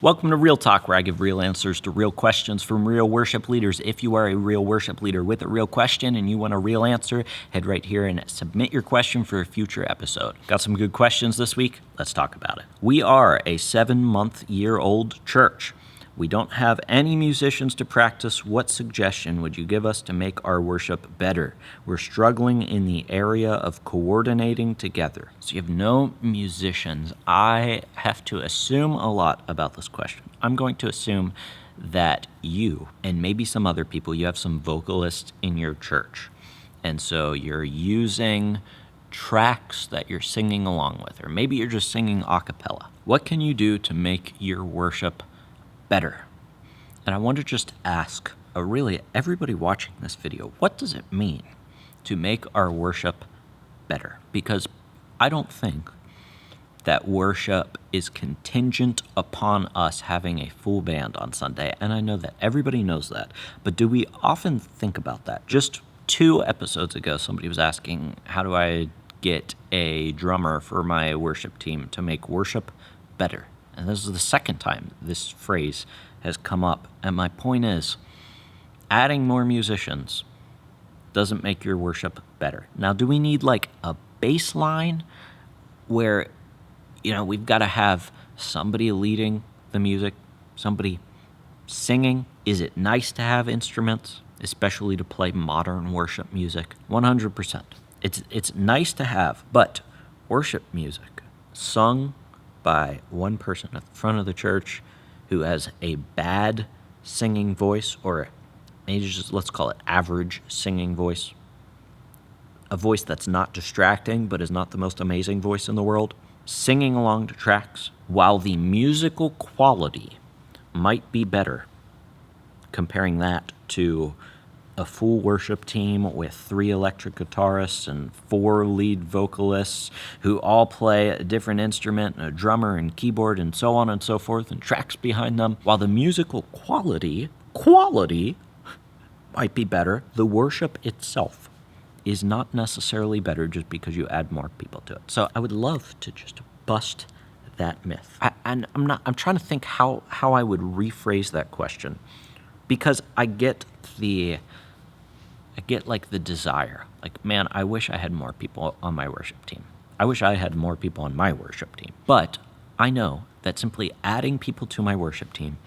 Welcome to Real Talk, where I give real answers to real questions from real worship leaders. If you are a real worship leader with a real question and you want a real answer, head right here and submit your question for a future episode. Got some good questions this week? Let's talk about it. We are a 7-month-year-old church. We don't have any musicians to practice. What suggestion would you give us to make our worship better? We're struggling in the area of coordinating together. So you have no musicians. I have to assume a lot about this question. I'm going to assume that you, and maybe some other people, you have some vocalists in your church. And so you're using tracks that you're singing along with, or maybe you're just singing a cappella. What can you do to make your worship better? And I want to just ask, really everybody watching this video, what does it mean to make our worship better? Because I don't think that worship is contingent upon us having a full band on Sunday, and I know that everybody knows that, but do we often think about that? Just 2 episodes ago, somebody was asking, how do I get a drummer for my worship team to make worship better? And this is the second time this phrase has come up. And my point is, adding more musicians doesn't make your worship better. Now, do we need like a bass line where, we've got to have somebody leading the music, somebody singing? Is it nice to have instruments, especially to play modern worship music? 100%. It's nice to have, but worship music sung by one person at the front of the church who has a bad singing voice, or maybe just let's call it average singing voice, a voice that's not distracting but is not the most amazing voice in the world, singing along to tracks, while the musical quality might be better, comparing that to a full worship team with 3 electric guitarists and 4 lead vocalists who all play a different instrument, a drummer and keyboard and so on and so forth, and tracks behind them. While the musical quality might be better, the worship itself is not necessarily better just because you add more people to it. So I would love to just bust that myth. I'm trying to think how I would rephrase that question, because I get the desire. Like, man, I wish I had more people on my worship team. I wish I had more people on my worship team. But I know that simply adding people to my worship team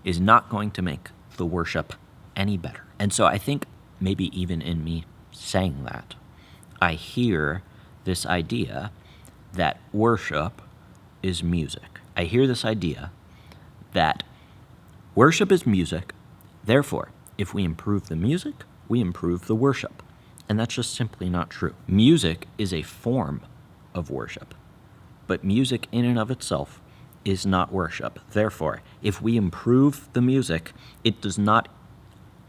is not going to make the worship any better. And so I think maybe even in me saying that, I hear this idea that worship is music. I hear this idea that worship is music, therefore, if we improve the music, we improve the worship. And that's just simply not true. Music is a form of worship, but music in and of itself is not worship. Therefore, if we improve the music, it does not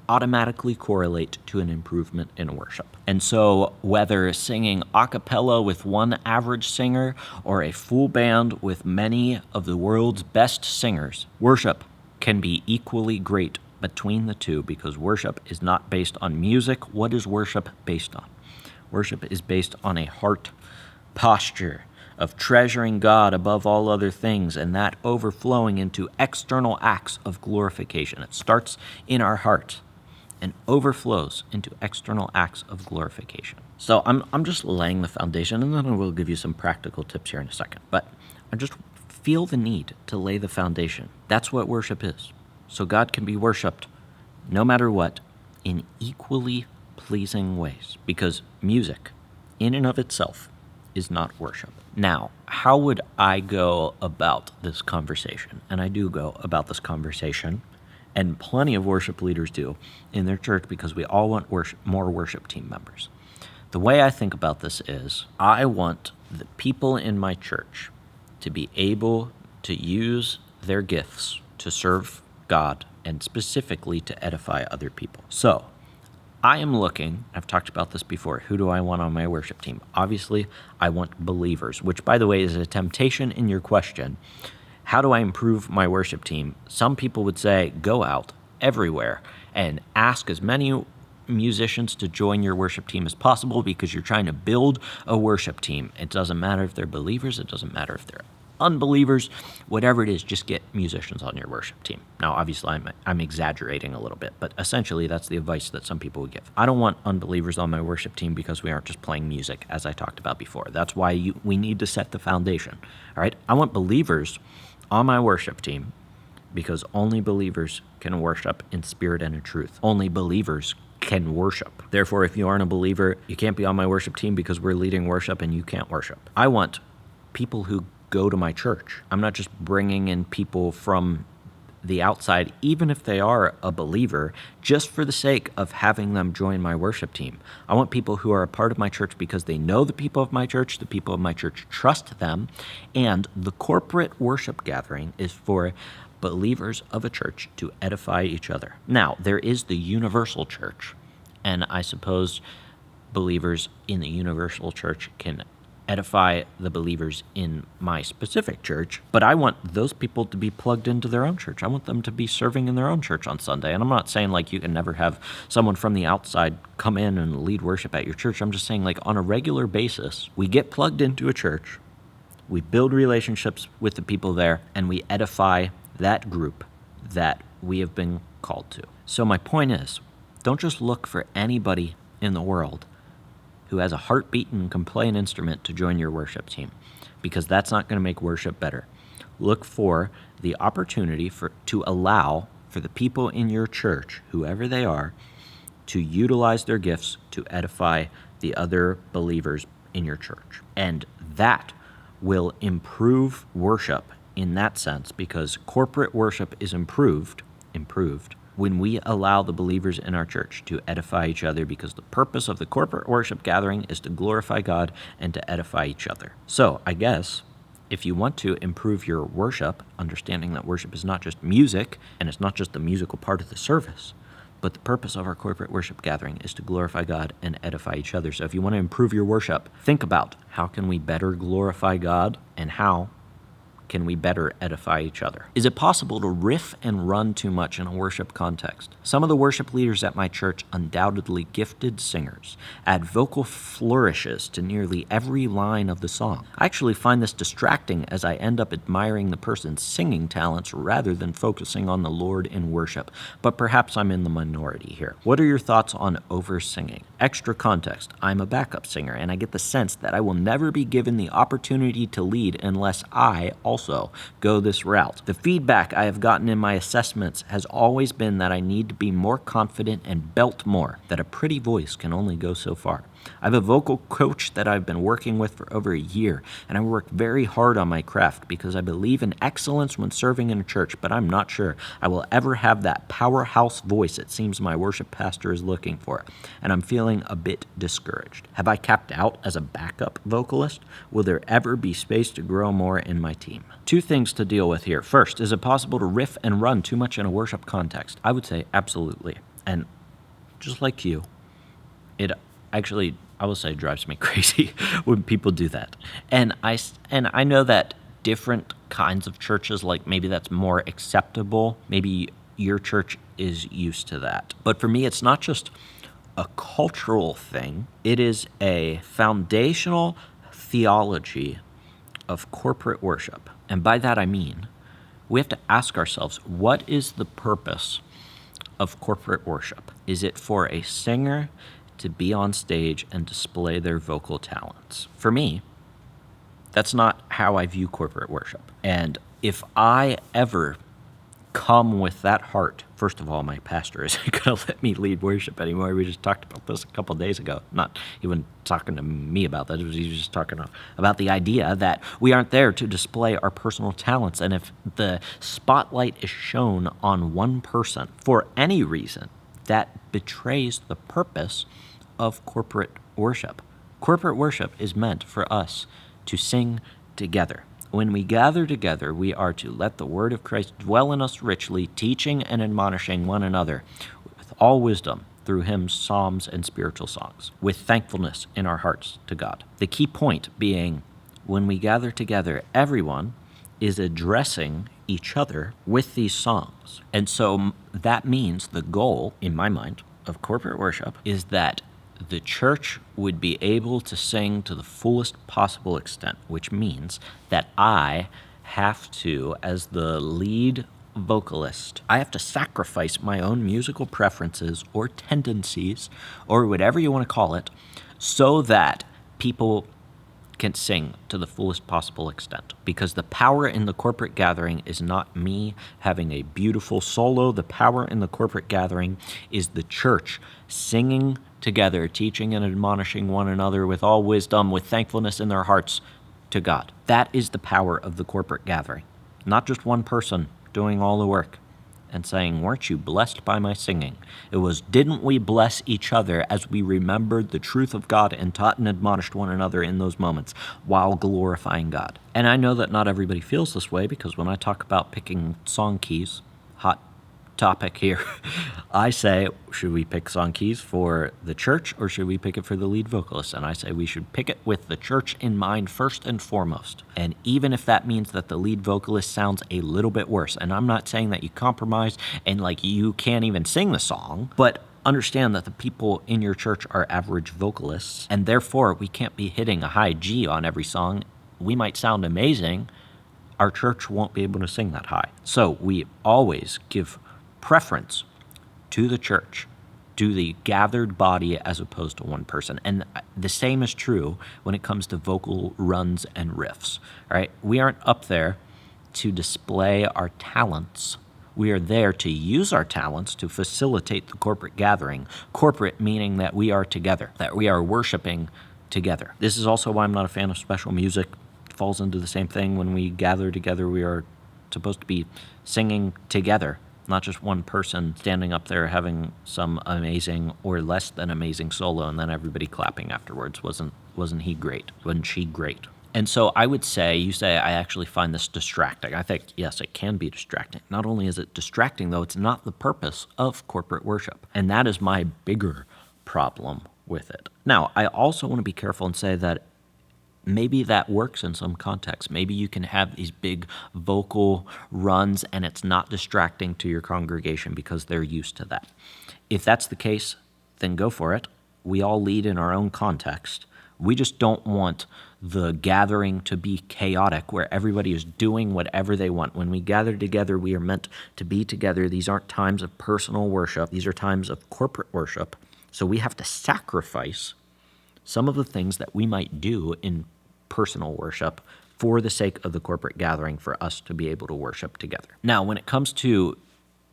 automatically correlate to an improvement in worship. And so whether singing a cappella with one average singer or a full band with many of the world's best singers, worship can be equally great between the two, because worship is not based on music. What is worship based on? Worship is based on a heart posture of treasuring God above all other things, and that overflowing into external acts of glorification. It starts in our heart and overflows into external acts of glorification. So I'm just laying the foundation, and then I will give you some practical tips here in a second. But I just feel the need to lay the foundation. That's what worship is. So God can be worshipped no matter what in equally pleasing ways, because music in and of itself is not worship. Now, how would I go about this conversation? And I do go about this conversation, and plenty of worship leaders do in their church, because we all want more worship team members. The way I think about this is, I want the people in my church to be able to use their gifts to serve God, and specifically to edify other people. So I am looking, I've talked about this before, who do I want on my worship team? Obviously, I want believers, which, by the way, is a temptation in your question. How do I improve my worship team? Some people would say, go out everywhere and ask as many musicians to join your worship team as possible, because you're trying to build a worship team. It doesn't matter if they're believers. It doesn't matter if they're unbelievers, whatever it is, just get musicians on your worship team. Now, obviously, I'm exaggerating a little bit, but essentially that's the advice that some people would give. I don't want unbelievers on my worship team because we aren't just playing music, as I talked about before. That's why we need to set the foundation, all right? I want believers on my worship team because only believers can worship in spirit and in truth. Only believers can worship. Therefore, if you aren't a believer, you can't be on my worship team because we're leading worship and you can't worship. I want people who go to my church. I'm not just bringing in people from the outside, even if they are a believer, just for the sake of having them join my worship team. I want people who are a part of my church because they know the people of my church trust them, and the corporate worship gathering is for believers of a church to edify each other. Now, there is the universal church, and I suppose believers in the universal church can edify the believers in my specific church, but I want those people to be plugged into their own church. I want them to be serving in their own church on Sunday. And I'm not saying like you can never have someone from the outside come in and lead worship at your church. I'm just saying like on a regular basis, we get plugged into a church, we build relationships with the people there, and we edify that group that we have been called to. So my point is, don't just look for anybody in the world who has a heartbeat and can play an instrument to join your worship team, because that's not going to make worship better. Look for the opportunity to allow for the people in your church, whoever they are, to utilize their gifts to edify the other believers in your church. And that will improve worship in that sense, because corporate worship is improved when we allow the believers in our church to edify each other, because the purpose of the corporate worship gathering is to glorify God and to edify each other. So I guess if you want to improve your worship, understanding that worship is not just music and it's not just the musical part of the service, but the purpose of our corporate worship gathering is to glorify God and edify each other. So if you want to improve your worship, think about how can we better glorify God and how can we better edify each other? Is it possible to riff and run too much in a worship context? Some of the worship leaders at my church, undoubtedly gifted singers, add vocal flourishes to nearly every line of the song. I actually find this distracting as I end up admiring the person's singing talents rather than focusing on the Lord in worship, but perhaps I'm in the minority here. What are your thoughts on over-singing? Extra context, I'm a backup singer, and I get the sense that I will never be given the opportunity to lead unless I also go this route. The feedback I have gotten in my assessments has always been that I need to be more confident and belt more, that a pretty voice can only go so far. I have a vocal coach that I've been working with for over a year, and I work very hard on my craft because I believe in excellence when serving in a church, but I'm not sure I will ever have that powerhouse voice it seems my worship pastor is looking for, and I'm feeling a bit discouraged. Have I capped out as a backup vocalist? Will there ever be space to grow more in my team? Two things to deal with here. First, is it possible to riff and run too much in a worship context? I would say absolutely. And just like you, it actually, I will say, drives me crazy when people do that. And I know that different kinds of churches, like maybe that's more acceptable. Maybe your church is used to that. But for me, it's not just a cultural thing. It is a foundational theology of corporate worship. And by that I mean, we have to ask ourselves, what is the purpose of corporate worship? Is it for a singer to be on stage and display their vocal talents? For me, that's not how I view corporate worship. And if I ever come with that heart, first of all, my pastor isn't going to let me lead worship anymore. We just talked about this a couple days ago. Not even talking to me about that. He was just talking about the idea that we aren't there to display our personal talents. And if the spotlight is shown on one person for any reason, that betrays the purpose of corporate worship. Corporate worship is meant for us to sing together. When we gather together, we are to let the word of Christ dwell in us richly, teaching and admonishing one another with all wisdom through hymns, psalms, and spiritual songs, with thankfulness in our hearts to God. The key point being, when we gather together, everyone is addressing each other with these songs. And so that means the goal, in my mind, of corporate worship is that the church would be able to sing to the fullest possible extent, which means that I have to, as the lead vocalist, I have to sacrifice my own musical preferences or tendencies or whatever you want to call it so that people can sing to the fullest possible extent. Because the power in the corporate gathering is not me having a beautiful solo. The power in the corporate gathering is the church singing together, teaching and admonishing one another with all wisdom, with thankfulness in their hearts to God. That is the power of the corporate gathering. Not just one person doing all the work and saying, weren't you blessed by my singing? It was, didn't we bless each other as we remembered the truth of God and taught and admonished one another in those moments while glorifying God? And I know that not everybody feels this way, because when I talk about picking song keys, hot topic here, I say, should we pick song keys for the church or should we pick it for the lead vocalist? And I say we should pick it with the church in mind first and foremost. And even if that means that the lead vocalist sounds a little bit worse, and I'm not saying that you compromise and like you can't even sing the song, but understand that the people in your church are average vocalists, and therefore we can't be hitting a high G on every song. We might sound amazing. Our church won't be able to sing that high. So we always give preference to the church, to the gathered body as opposed to one person. And the same is true when it comes to vocal runs and riffs. All right, we aren't up there to display our talents. We are there to use our talents to facilitate the corporate gathering. Corporate meaning that we are together, that we are worshiping together. This is also why I'm not a fan of special music. It falls into the same thing. When we gather together, we are supposed to be singing together, not just one person standing up there having some amazing or less than amazing solo and then everybody clapping afterwards. Wasn't he great? Wasn't she great? And so I would say, you say, I actually find this distracting. I think, yes, it can be distracting. Not only is it distracting, though, it's not the purpose of corporate worship. And that is my bigger problem with it. Now, I also want to be careful and say that maybe that works in some contexts. Maybe you can have these big vocal runs and it's not distracting to your congregation because they're used to that. If that's the case, then go for it. We all lead in our own context. We just don't want the gathering to be chaotic where everybody is doing whatever they want. When we gather together, we are meant to be together. These aren't times of personal worship. These are times of corporate worship. So we have to sacrifice some of the things that we might do in personal worship for the sake of the corporate gathering for us to be able to worship together. Now, when it comes to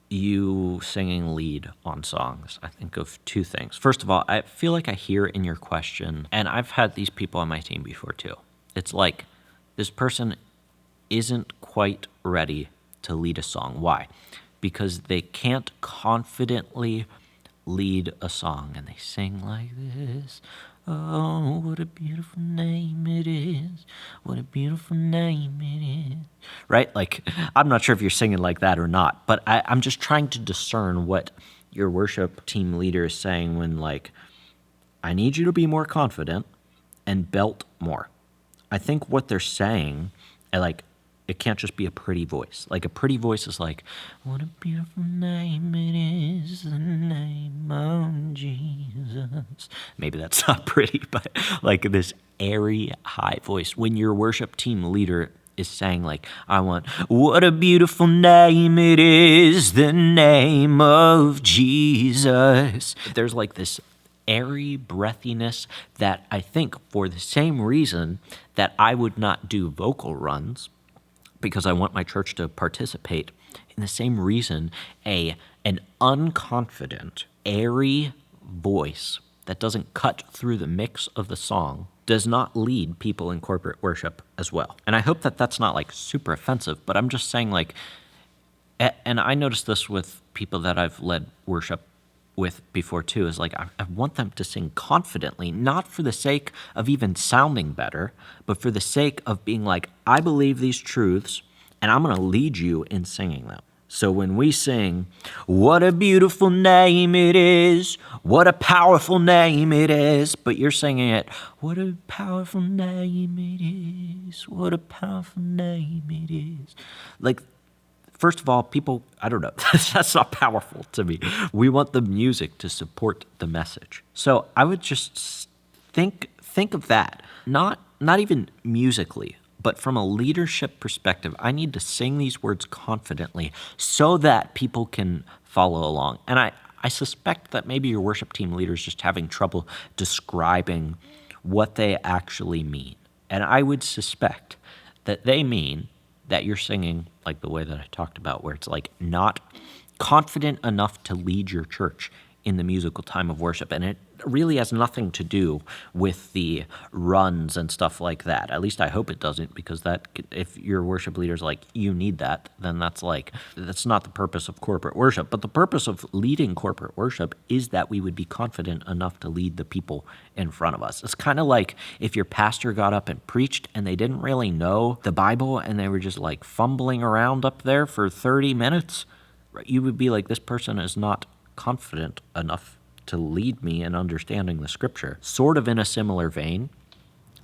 you singing lead on songs, I think of two things. First of all, I feel like I hear in your question, and I've had these people on my team before too. It's like this person isn't quite ready to lead a song. Why? Because they can't confidently lead a song, and they sing like this. Oh, what a beautiful name it is. What a beautiful name it is. Right? Like, I'm not sure if you're singing like that or not, but I'm just trying to discern what your worship team leader is saying when, like, I need you to be more confident and belt more. I think what they're saying, like, it can't just be a pretty voice. Like, a pretty voice is like, what a beautiful name it is, the name of Jesus. Maybe that's not pretty, but like this airy, high voice. When your worship team leader is saying, like, I want, what a beautiful name it is, the name of Jesus. There's like this airy breathiness that I think, for the same reason that I would not do vocal runs, because I want my church to participate, in the same reason, an unconfident, airy voice that doesn't cut through the mix of the song does not lead people in corporate worship as well. And I hope that that's not like super offensive, but I'm just saying, like, and I noticed this with people that I've led worship with before too, is like, I want them to sing confidently, not for the sake of even sounding better, but for the sake of being like, I believe these truths and I'm going to lead you in singing them. So when we sing, what a beautiful name it is, what a powerful name it is, but you're singing it, what a powerful name it is, what a powerful name it is. Like, First of all, people, I don't know, that's not powerful to me. We want the music to support the message. So I would just think of that, not even musically, but from a leadership perspective. I need to sing these words confidently so that people can follow along. And I suspect that maybe your worship team leader is just having trouble describing what they actually mean. And I would suspect that they mean that you're singing like the way that I talked about, where it's like not confident enough to lead your church in the musical time of worship. And it really has nothing to do with the runs and stuff like that. At least I hope it doesn't, because that, if your worship leader's like, you need that, then that's not the purpose of corporate worship. But the purpose of leading corporate worship is that we would be confident enough to lead the people in front of us. It's kind of like if your pastor got up and preached and they didn't really know the Bible and they were just like fumbling around up there for 30 minutes. You would be like, this person is not confident enough to lead me in understanding the scripture. Sort of in a similar vein,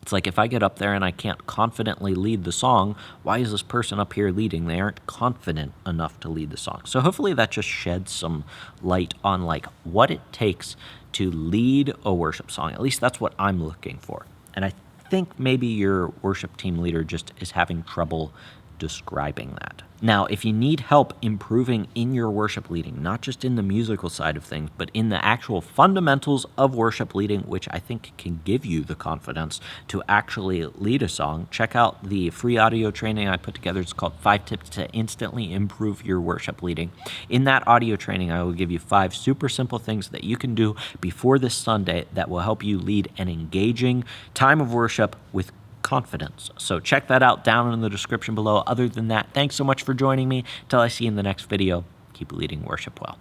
it's like if I get up there and I can't confidently lead the song, why is this person up here leading? They aren't confident enough to lead the song. So hopefully that just sheds some light on like what it takes to lead a worship song. At least that's what I'm looking for. And I think maybe your worship team leader just is having trouble describing that. Now, if you need help improving in your worship leading, not just in the musical side of things, but in the actual fundamentals of worship leading, which I think can give you the confidence to actually lead a song, check out the free audio training I put together. It's called 5 Tips to Instantly Improve Your Worship Leading. In that audio training, I will give you 5 super simple things that you can do before this Sunday that will help you lead an engaging time of worship with confidence. So check that out down in the description below. Other than that, thanks so much for joining me. Till I see you in the next video, keep leading worship well.